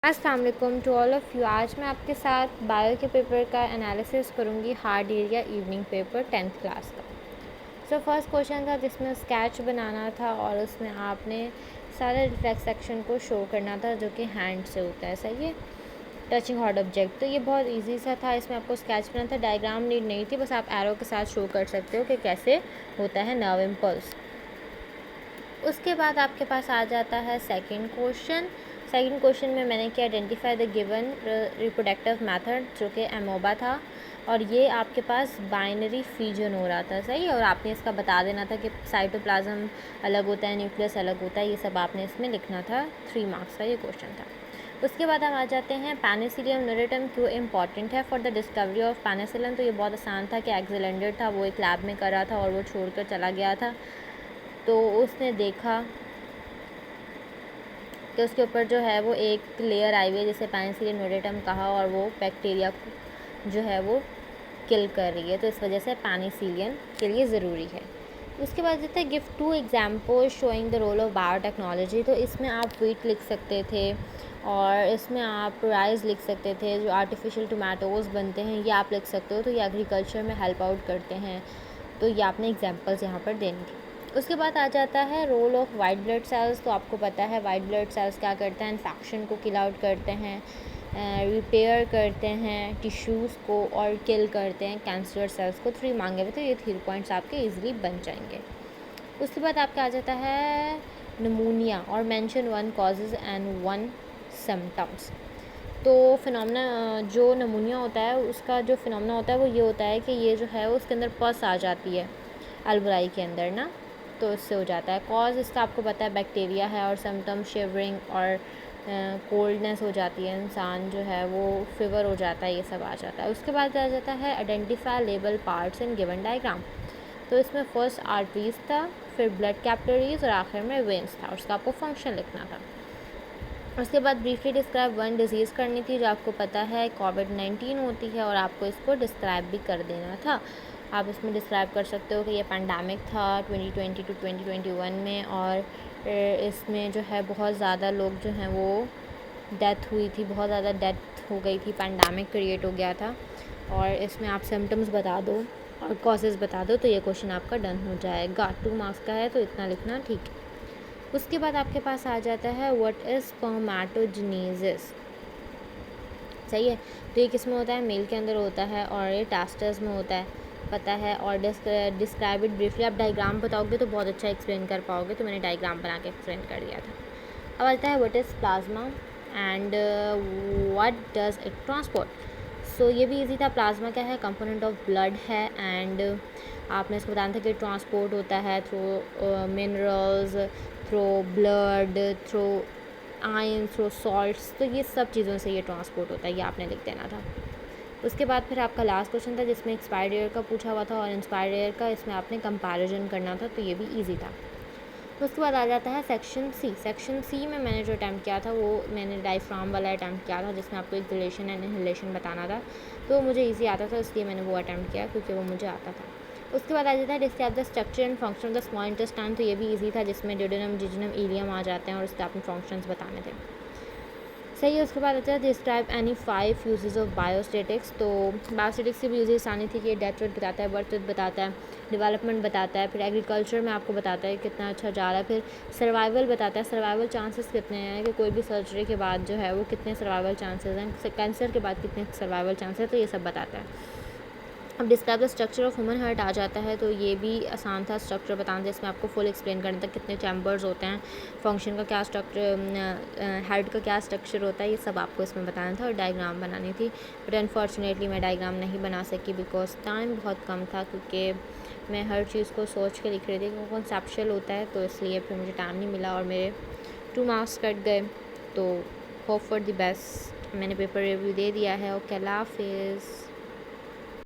अस्सलाम वालेकुम to all of you. आज मैं आपके साथ बायो के पेपर का एनालिसिस करूँगी, hard area evening paper 10th class का। सो फर्स्ट क्वेश्चन था जिसमें स्केच बनाना था और उसमें आपने सारे रिफ्लेक्स सेक्शन को शो करना था जो कि हैंड से होता है, सही है, टचिंग हार्ड ऑब्जेक्ट। तो ये बहुत इजी सा था, इसमें आपको स्केच बनाना था, डायग्राम नीड नहीं थी, बस आप एरो के साथ शो कर सकते हो कि कैसे होता है नर्व इम्पल्स। उसके बाद आपके पास आ जाता है सेकंड क्वेश्चन में मैंने क्या identify the given reproductive method जो कि एमोबा था, और ये आपके पास बाइनरी फ्यूजन हो रहा था, सही है, और आपने इसका बता देना था कि साइटोप्लाज्म अलग होता है, न्यूक्लियस अलग होता है, ये सब आपने इसमें लिखना था। 3 मार्क्स का ये क्वेश्चन था। उसके बाद हम आ जाते हैं पेनिसिलियम न्यूरेटम क्यों इम्पॉर्टेंट है for the discovery of penicillin. तो ये बहुत आसान था कि एग्जेलेंडर था, वो एक लैब में कर रहा था और वो छोड़कर चला गया था, तो उसने देखा कि उसके ऊपर जो है वो एक लेयर आई हुई है जिसे पेनिसिलिन न्यूरेटम कहा, और वो बैक्टीरिया को जो है वो किल कर रही है, तो इस वजह से पेनिसिलिन के लिए ज़रूरी है। उसके बाद देता है give 2 example showing the role of biotechnology. तो इसमें आप वीट लिख सकते थे और इसमें आप राइस लिख सकते थे, जो आर्टिफिशियल टोमेटोज़ बनते हैं ये आप लिख सकते हो, तो ये एग्रीकल्चर में हेल्प आउट करते हैं, तो ये आपने एग्जाम्पल्स यहाँ पर देनी थी। उसके बाद आ जाता है role of white blood cells. तो आपको पता है वाइट ब्लड सेल्स क्या करते हैं, इन्फेक्शन को किल आउट करते हैं, रिपेयर करते हैं टिश्यूज़ को और किल करते हैं कैंसर सेल्स को। 3 मांगे हुए, तो ये 3 पॉइंट्स आपके इजीली बन जाएंगे। उसके बाद आपका आ जाता है नमूनिया और मेंशन 1 कॉजेज़ एंड 1 सिम्टम्स। तो फिनोमेना जो नमूनिया होता है उसका जो फिनोमेना होता है वो ये होता है कि ये जो है उसके अंदर पस आ जाती है अलवराई के अंदर ना, तो इससे हो जाता है। कॉज इसका आपको पता है बैक्टीरिया है, और सिम्टम शिवरिंग और कोल्डनेस हो जाती है, इंसान जो है वो फीवर हो जाता है, ये सब आ जाता है। उसके बाद आ जाता है identify label parts in given diagram. तो इसमें फर्स्ट आर्टरीज था, फिर ब्लड कैपिलरीज और आखिर में वेन्स था, उसका आपको फंक्शन लिखना था। उसके बाद ब्रीफली डिस्क्राइब 1 डिजीज़ करनी थी जो आपको पता है कोविड-19 होती है, और आपको इसको डिस्क्राइब भी कर देना था। आप इसमें डिस्क्राइब कर सकते हो कि ये पैंडेमिक था 2020 टू 2021 में, और इसमें जो है बहुत ज़्यादा लोग जो हैं वो डेथ हुई थी, बहुत ज़्यादा डेथ हो गई थी, पैंडेमिक क्रिएट हो गया था। और इसमें आप सिम्टम्स बता दो और कॉजेज़ बता दो, तो ये क्वेश्चन आपका डन हो जाएगा। 2 मार्क्स का है, तो इतना लिखना ठीक है। उसके बाद आपके पास आ जाता है व्हाट इज़ स्पर्मेटोजेनेसिस, सही है। तो ये किस में होता है, मेल के अंदर होता है, और ये टेस्टिस में होता है, पता है। और डिस्क्राइब इट ब्रीफली, आप डायग्राम बताओगे तो बहुत अच्छा एक्सप्लेन कर पाओगे, तो मैंने डायग्राम बना के एक्सप्लेन कर दिया था। अब आता है what is plasma and what does it transport. So ये भी इजी था। प्लाज्मा क्या है, कंपोनेंट ऑफ ब्लड है, एंड आपने इसको बताना था कि ट्रांसपोर्ट होता है through minerals, through blood, through ion, through salts, तो ये सब चीज़ों से ये ट्रांसपोर्ट होता है, ये आपने लिख देना था। उसके बाद फिर आपका लास्ट क्वेश्चन था जिसमें एक्सपायर्ड ईयर का पूछा हुआ था, और इंस्पायर्ड ईयर का इसमें आपने कंपैरिजन करना था, तो ये भी ईजी था। उसके बाद आ जाता है सेक्शन सी में मैंने जो अटैम्प्ट किया था वो मैंने डायफ्राम वाला अटैम्प्ट किया था, जिसमें आपको एक्सलेशन एंड इनहेलेशन बताना था, तो मुझे ईजी आता था, इसलिए मैंने वो अटैम्प्ट किया क्योंकि वो मुझे आता था। उसके बाद आ जाता है describe the structure and function of the small intestine. तो ये भी ईजी था, जिसमें ड्यूडेनम, जिजनम, इलियम आ जाते हैं, और उसके आपने फंक्शंस बताने थे, सही है। उसके बाद आता है डिस्क्राइब एनी 5 यूजेस ऑफ बायोस्टेटिक्स। तो बायोस्टेटिक्स की भी यूजेस आनी थी कि ये डेथ रेट बताता है, बर्थ रेट बताता है, डेवलपमेंट बताता है, फिर एग्रीकल्चर में आपको बताता है कितना अच्छा जा रहा है, फिर सर्वाइवल बताता है, सर्वाइवल चांसेस कितने हैं, कि कोई भी सर्जरी के बाद जो है वो कितने सर्वाइवल चांसेस हैं, कैंसर के बाद कितने सर्वाइवल चांसेस है, तो ये सब बताता है। अब describe the structure of human heart आ जाता है, तो ये भी आसान था स्ट्रक्चर बताना, जिसमें आपको फुल एक्सप्लेन करना था कितने चैम्बर्स होते हैं, फंक्शन का क्या स्ट्रक्चर, हार्ट का क्या स्ट्रक्चर होता है, ये सब आपको इसमें बताना था, और डायग्राम बनानी थी। बट अनफॉर्चुनेटली मैं डायग्राम नहीं बना सकी बिकॉज टाइम बहुत कम था, क्योंकि मैं हर चीज़ को सोच के लिख रही थी, क्योंकि कॉन्सेप्चुअल होता है, तो इसलिए फिर मुझे टाइम नहीं मिला और मेरे 2 मार्क्स कट गए। तो होप फॉर द बेस्ट, मैंने पेपर रिव्यू दे दिया है। ओके, अल्लाह हाफिज़।